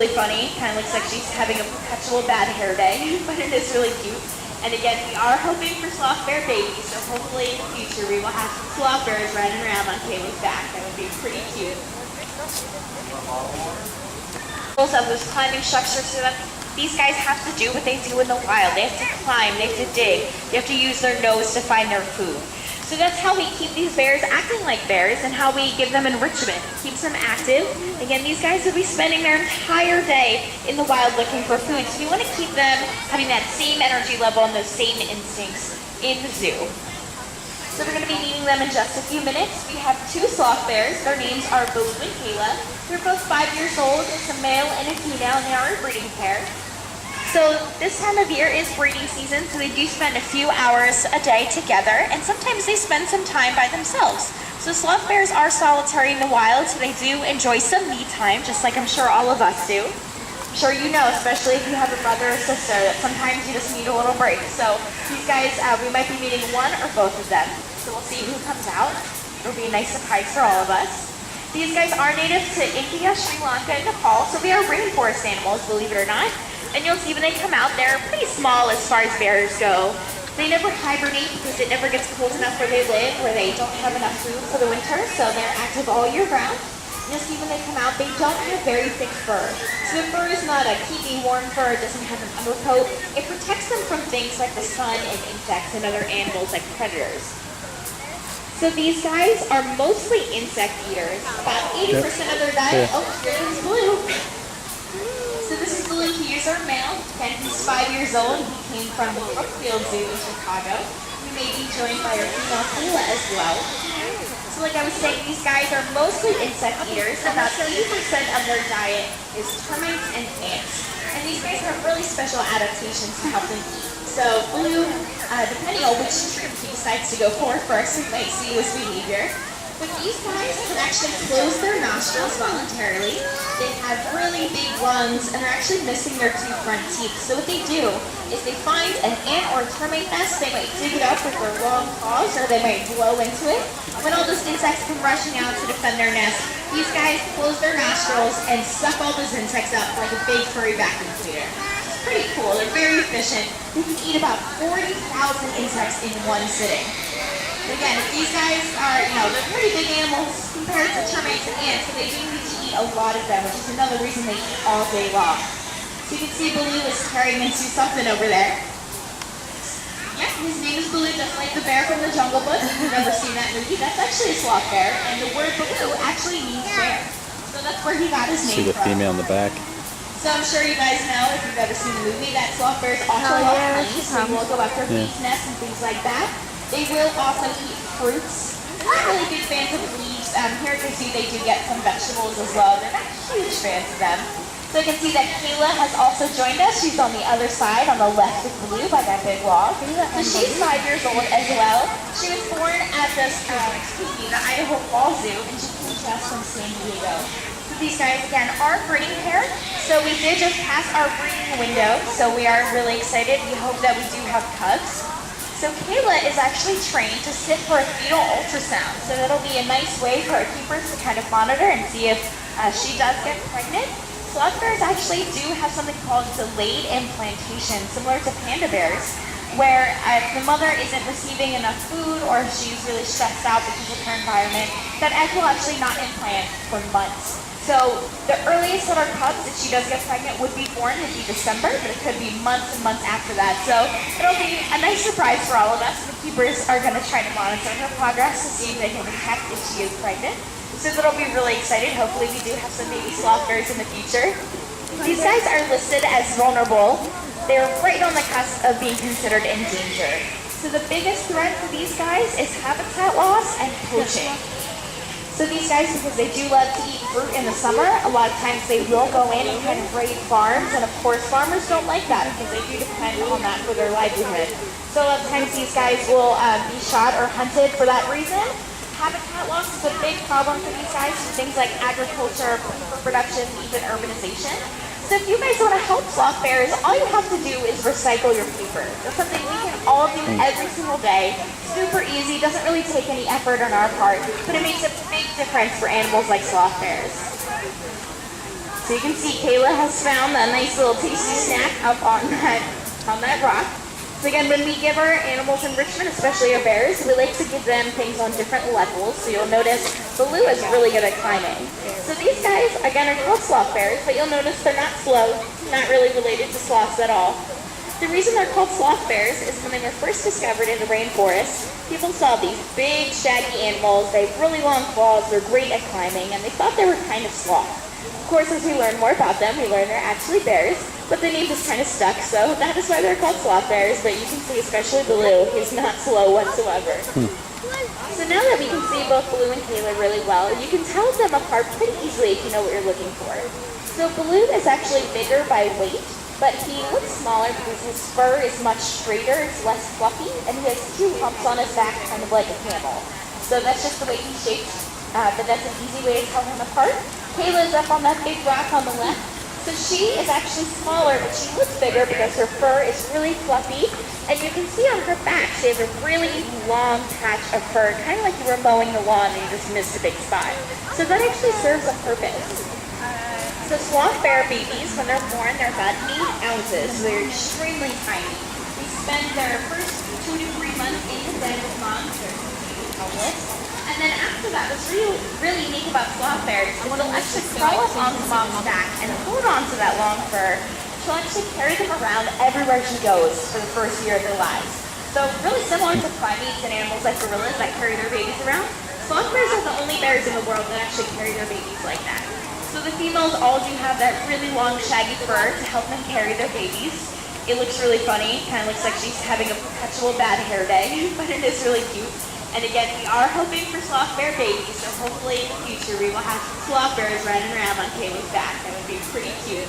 Really funny, kind of looks like she's having a perpetual bad hair day, but it is really cute. And again, we are hoping for sloth bear babies, so hopefully in the future we will have some sloth bears running around on Kayla's back. That would be pretty cute. Of those climbing structures, so that these guys have to do what they do in the wild. They have to climb, they have to dig, they have to use their nose to find their food. So that's how we keep these bears acting like bears and how we give them enrichment. It keeps them active. Again, these guys will be spending their entire day in the wild looking for food. So we want to keep them having that same energy level and those same instincts in the zoo. So we're going to be meeting them in just a few minutes. We have two sloth bears. Their names are Bhalu and Kayla. They're both 5 years old. It's a male and a female, and they are a breeding pair. So this time of year is breeding season, so they do spend a few hours a day together, and sometimes they spend some time by themselves. So sloth bears are solitary in the wild, so they do enjoy some me time, just like I'm sure all of us do. I'm sure you know, especially if you have a brother or sister, that sometimes you just need a little break. So these guys, we might be meeting one or both of them. So we'll see who comes out. It'll be a nice surprise for all of us. These guys are native to India, Sri Lanka, and Nepal, so they are rainforest animals, believe it or not. And you'll see when they come out, they're pretty small as far as bears go. They never hibernate because it never gets cold enough where they live, where they don't have enough food for the winter, so they're active all year round. You'll see when they come out, they don't have very thick fur. So the fur is not a keeping warm fur, it doesn't have an undercoat. It protects them from things like the sun and insects and other animals like predators. So these guys are mostly insect eaters. About 80% of their diet, oh, here comes Blue. So this is Bhalu. He is our male. Again, he's 5 years old. He came from the Brookfield Zoo in Chicago. We may be joined by our female Kayla as well. So like I was saying, these guys are mostly insect eaters. About 80% of their diet is termites and ants. And these guys have really special adaptations to help them eat. So Blue, depending on which trip he decides to go for first, we might see his behavior. But these guys can actually close their nostrils voluntarily. They have really big lungs and they're actually missing their two front teeth. So what they do is they find an ant or a termite nest, they might dig it up with their long paws or they might blow into it. When all those insects come rushing out to defend their nest, these guys close their nostrils and suck all those insects up like a big furry vacuum cleaner. It's pretty cool, they're very efficient. They can eat about 40,000 insects in one sitting. Again, if these guys are, they're pretty big animals compared to termites and ants, so they do need to eat a lot of them, which is another reason they eat all day long. So you can see Bhalu is carrying into something over there. Yeah, his name is Bhalu, just like the bear from the Jungle Book. If you've never seen that movie, that's actually a sloth bear, and the word Bhalu actually means bear. So that's where he got his name from. See the female in the back. So I'm sure you guys know, if you've ever seen the movie, that sloth bears also love honey, so they will go after bees' nests and things like that. They will also eat fruits. They're not really big fans of leaves. Here you can see they do get some vegetables as well. They're not huge fans of them. So you can see that Kayla has also joined us. She's on the other side, on the left with Blue by that big log. So she's 5 years old as well. She was born at the Idaho Fall Zoo, and she came to us from San Diego. So these guys, again, are breeding pair. So we did just pass our breeding window, so we are really excited. We hope that we do have cubs. So Kayla is actually trained to sit for a fetal ultrasound. So that'll be a nice way for our keepers to kind of monitor and see if she does get pregnant. Sloth bears actually do have something called delayed implantation, similar to panda bears, where if the mother isn't receiving enough food or if she's really stressed out because of her environment, that egg will actually not implant for months. So the earliest that our cubs, if she does get pregnant, would be born would be December, but it could be months and months after that. So it'll be a nice surprise for all of us. The keepers are going to try to monitor her progress to see if they can detect if she is pregnant. So that'll be really exciting. Hopefully we do have some baby sloth bears in the future. These guys are listed as vulnerable. They're right on the cusp of being considered endangered. So the biggest threat for these guys is habitat loss and poaching. So these guys, because they do love to eat fruit in the summer, a lot of times they will go in and kind of raid farms, and of course farmers don't like that because they do depend on that for their livelihood. So a lot of times these guys will be shot or hunted for that reason. Habitat loss is a big problem for these guys, for things like agriculture, production, even urbanization. So if you guys want to help sloth bears, all you have to do is recycle your paper. That's something we can all do every single day. Super easy, doesn't really take any effort on our part, but it makes a big difference for animals like sloth bears. So you can see Kayla has found a nice little tasty snack up on that rock. So again, when we give our animals enrichment, especially our bears, we like to give them things on different levels. So you'll notice Bhalu is really good at climbing. So these guys, again, are called sloth bears, but you'll notice they're not slow, not really related to sloths at all. The reason they're called sloth bears is when they were first discovered in the rainforest, people saw these big, shaggy animals. They have really long claws, they're great at climbing, and they thought they were kind of sloth. Of course, as we learn more about them, we learn they're actually bears, but the name just kind of stuck, so that is why they're called sloth bears. But you can see, especially Bhalu, he's not slow whatsoever. So now that we can see both Bhalu and Kayla really well, you can tell them apart pretty easily if you know what you're looking for. So Bhalu is actually bigger by weight, but he looks smaller because his fur is much straighter, it's less fluffy, and he has 2 humps on his back, kind of like a camel. So that's just the way he's shaped, but that's an easy way to tell him apart. Kayla's up on that big rock on the left. So she is actually smaller, but she looks bigger because her fur is really fluffy. And you can see on her back, she has a really long patch of fur, kind of like you were mowing the lawn and you just missed a big spot. So that actually serves a purpose. So sloth bear babies, when they're born, they're about 8 ounces. So they're extremely tiny. They spend their first 2 to 3 months in the bed with mom. They're completely helpless. And then after that, what's really unique about sloth bears is they'll actually crawl up onto mom's back and hold on to that long fur. She'll actually carry them around everywhere she goes for the first year of their lives. So really similar to primates and animals like gorillas that carry their babies around, sloth bears are the only bears in the world that actually carry their babies like that. So the females all do have that really long shaggy fur to help them carry their babies. It looks really funny, kind of looks like she's having a perpetual bad hair day, but it is really cute. And again, we are hoping for sloth bear babies, so hopefully in the future we will have sloth bears running around on Kayla's back. That would be pretty cute.